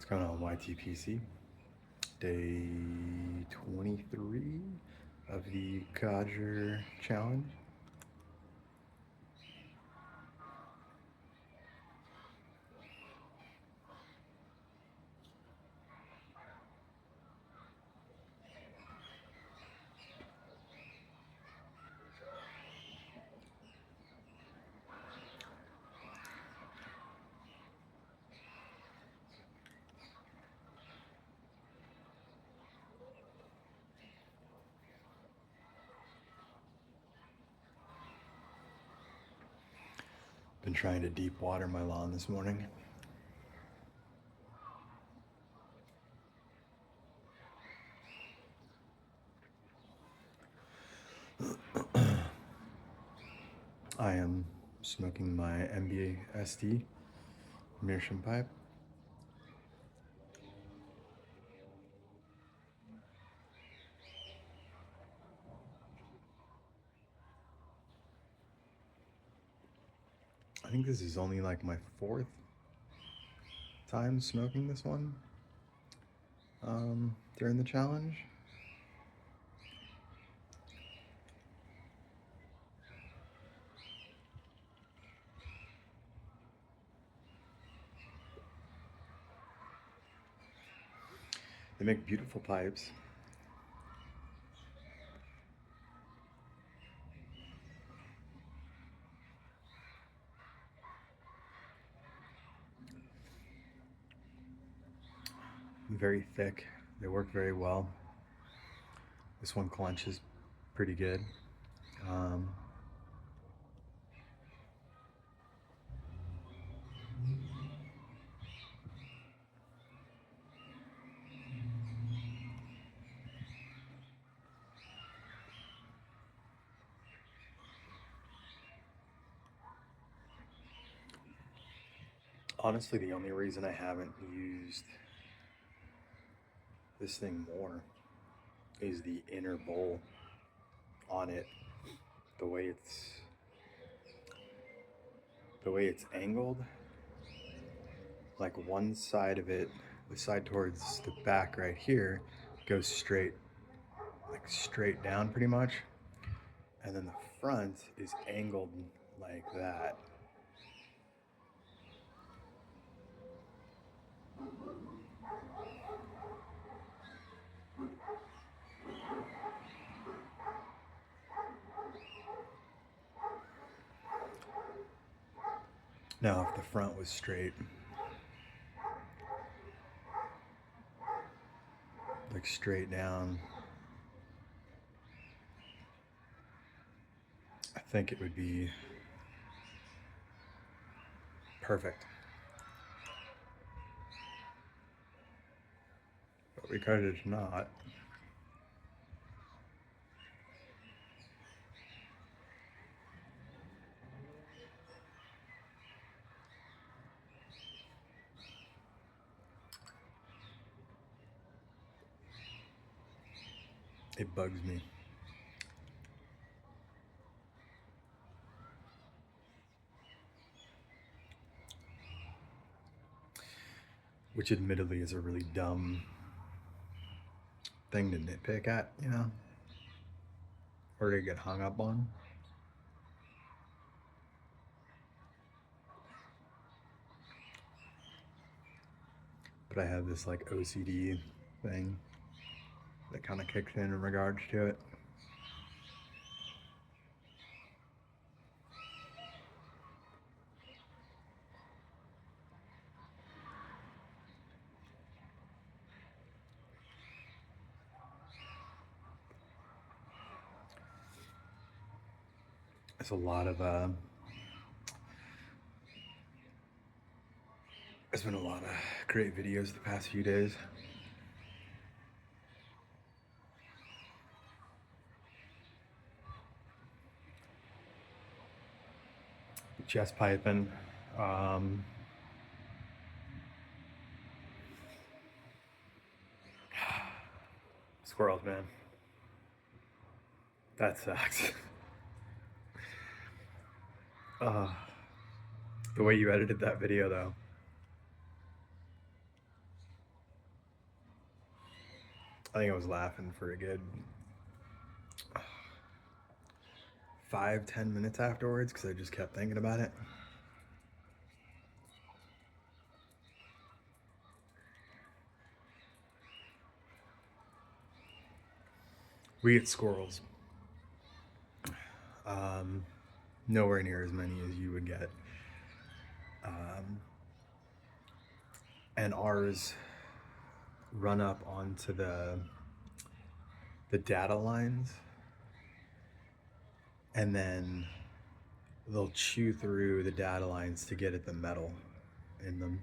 What's going on, YTPC? Day 23 of the Codger challenge. Been trying to deep water my lawn this morning. I am smoking my MBA SD meerschaum pipe. I think this is only like my fourth time smoking this one during the challenge. They make beautiful pipes. Very thick. They work very well. This one clenches pretty good. Honestly, the only reason I haven't used this thing more is the inner bowl on it. The way it's angled, like one side of it, the side towards the back right here, goes straight, like straight down pretty much, and then the front is angled like that. Now, if the front was straight, like straight down, I think it would be perfect. But because it's not, it bugs me. Which admittedly is a really dumb thing to nitpick at, you know, or to get hung up on. But I have this like OCD thing that kind of kicks in regards to it. There's a lot of there's been a lot of great videos the past few days. Chest piping, squirrels, man. That sucks. The way you edited that video, though, I think I was laughing for a good 5-10 minutes afterwards because I just kept thinking about it. We get squirrels. Nowhere near as many as you would get. And ours run up onto the data lines, and then they'll chew through the data lines to get at the metal in them.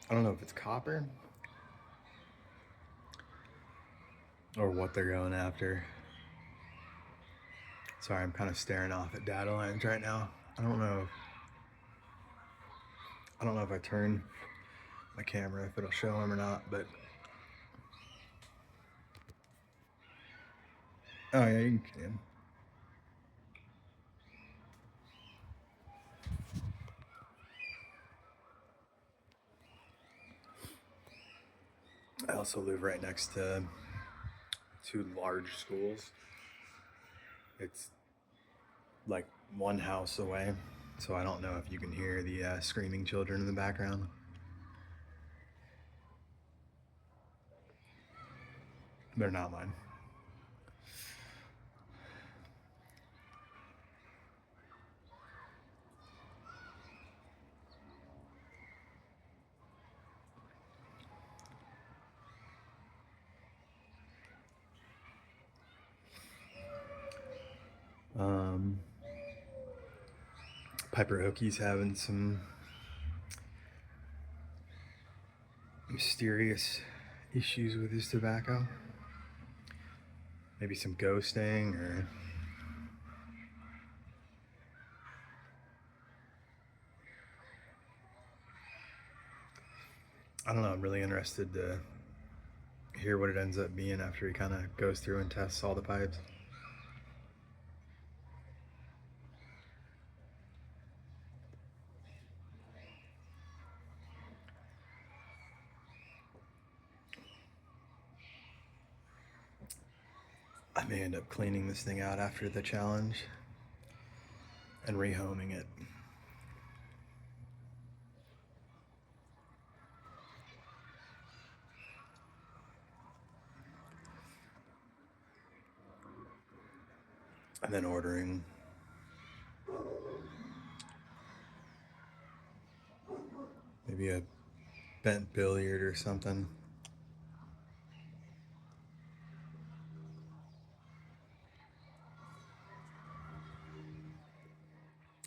I don't know if it's copper or what they're going after. Sorry, I'm kind of staring off at data lines right now. I don't know if I turn my camera if it'll show them or not, but oh yeah, you can. I also live right next to two large schools. It's like one house away, so I don't know if you can hear the screaming children in the background. They're not mine. Piper Oakey's having some mysterious issues with his tobacco. Maybe some ghosting or I don't know. I'm really interested to hear what it ends up being after he kind of goes through and tests all the pipes. I may end up cleaning this thing out after the challenge and rehoming it. And then ordering maybe a bent billiard or something.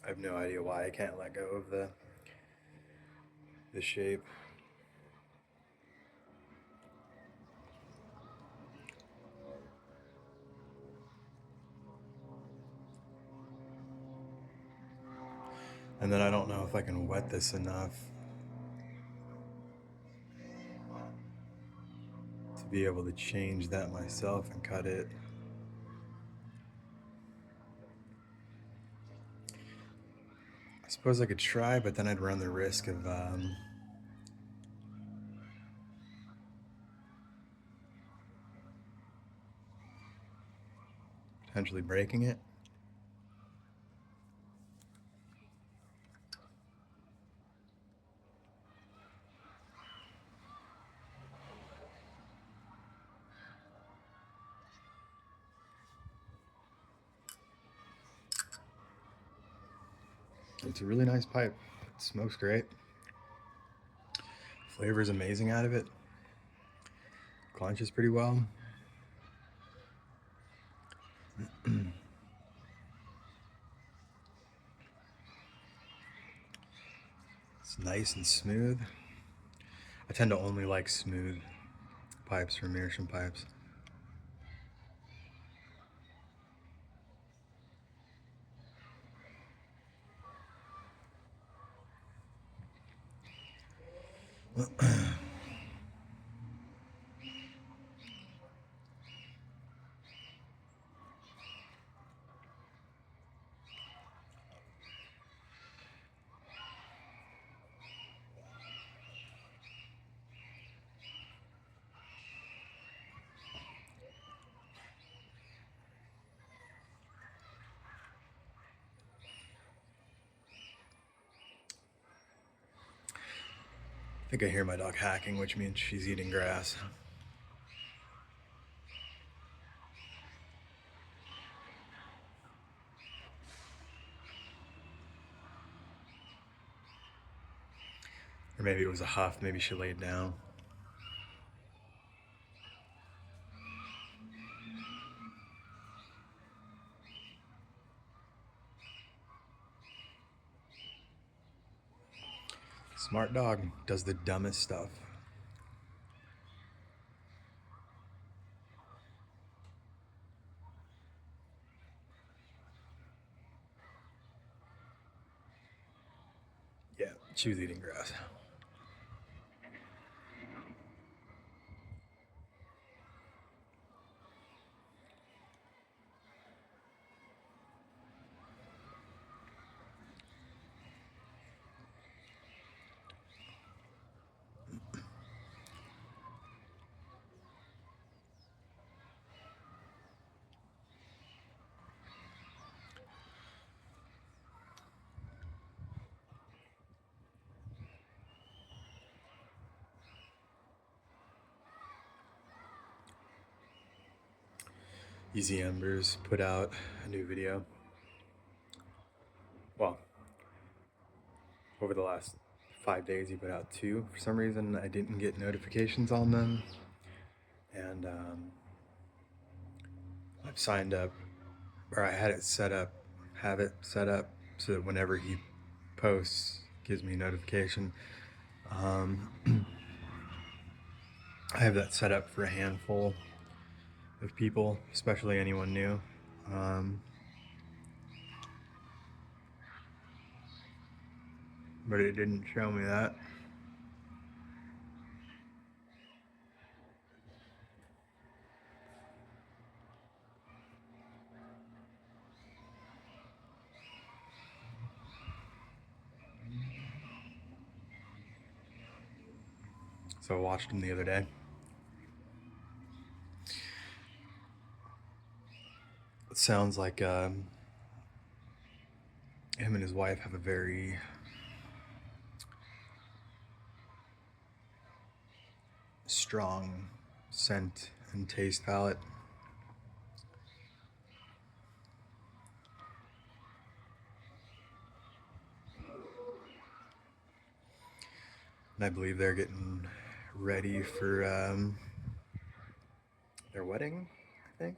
I have no idea why I can't let go of the shape. And then I don't know if I can wet this enough to be able to change that myself and cut it. I suppose I could try, but then I'd run the risk of potentially breaking it. It's a really nice pipe. It smokes great. Flavor is amazing out of it. Clenches pretty well. It's nice and smooth. I tend to only like smooth pipes from Meerschaum pipes. I think I hear my dog hacking, which means she's eating grass. Or maybe it was a huff, maybe she laid down. Smart dog, does the dumbest stuff. Yeah, she was eating grass. Easy Embers put out a new video. Well, over the last 5 days, he put out 2. For some reason, I didn't get notifications on them. And I've signed up, or I had it set up, have it set up so that whenever he posts, it gives me a notification. I have that set up for a handful of people, especially anyone new. But it didn't show me that. So I watched him the other day. It sounds like him and his wife have a very strong scent and taste palette. And I believe they're getting ready for their wedding, I think.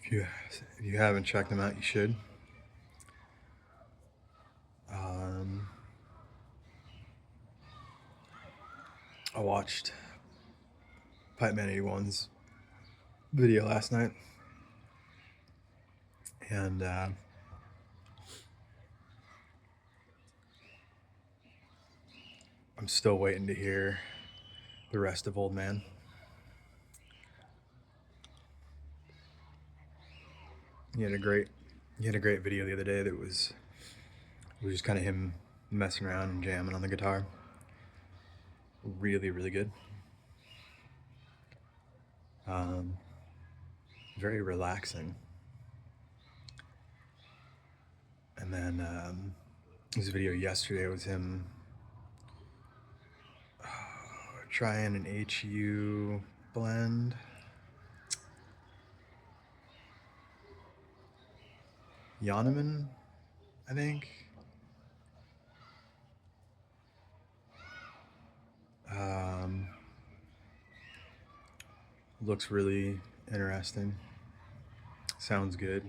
If you haven't checked them out, you should. I watched Pipe Man 81's video last night, and I'm still waiting to hear the rest of Old Man. He had a great video the other day that was just kind of him messing around and jamming on the guitar. Really, really good. Very relaxing. And then his video yesterday was him trying an HU blend. Yoneman, I think. Looks really interesting. Sounds good.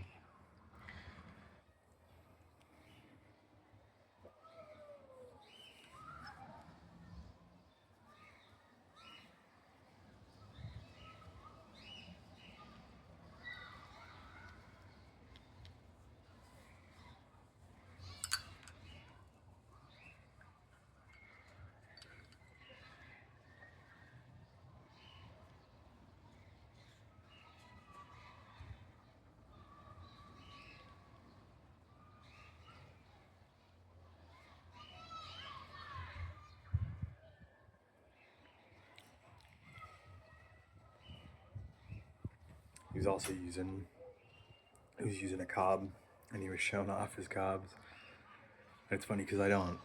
He was also using a cob, and he was showing off his cobs. And it's funny because I don't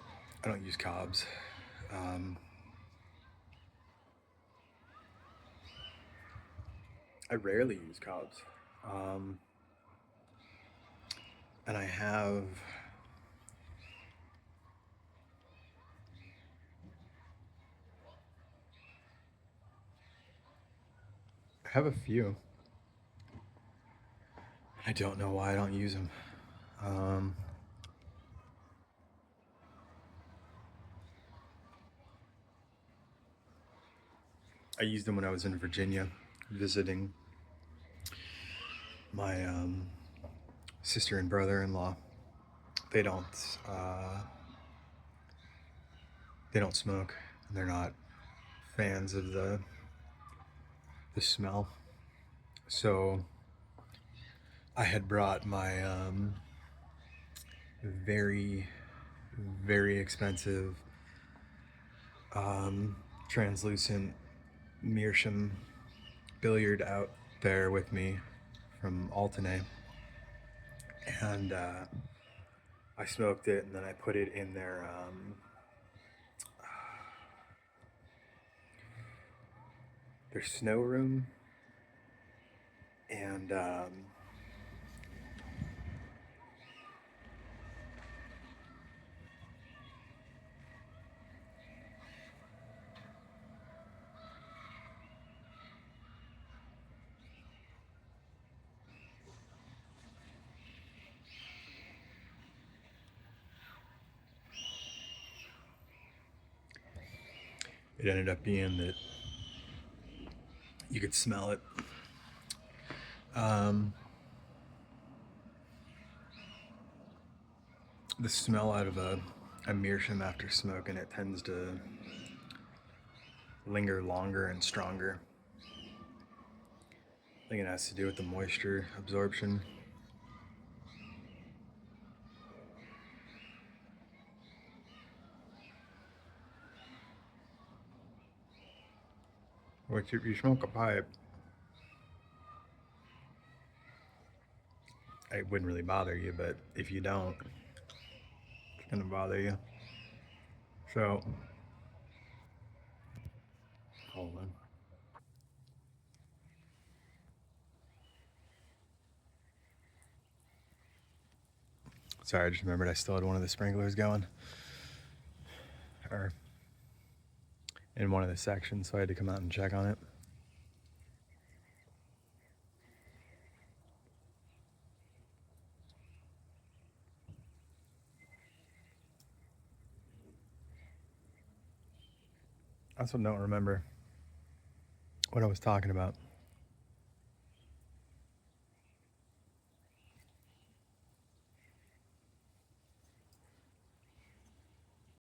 use cobs. I rarely use cobs. And I have a few. I don't know why I don't use them. I used them when I was in Virginia visiting my sister and brother-in-law. They don't smoke, and they're not fans of the smell. So I had brought my very, very expensive translucent meerschaum billiard out there with me from Altenay, and I smoked it, and then I put it in their snow room, and it ended up being that you could smell it. The smell out of a meerschaum after smoking it tends to linger longer and stronger. I think it has to do with the moisture absorption. Which, if you smoke a pipe, it wouldn't really bother you, but if you don't, it's gonna bother you. So, hold on. Sorry, I just remembered I still had one of the sprinklers going, or in one of the sections, so I had to come out and check on it. I also don't remember what I was talking about.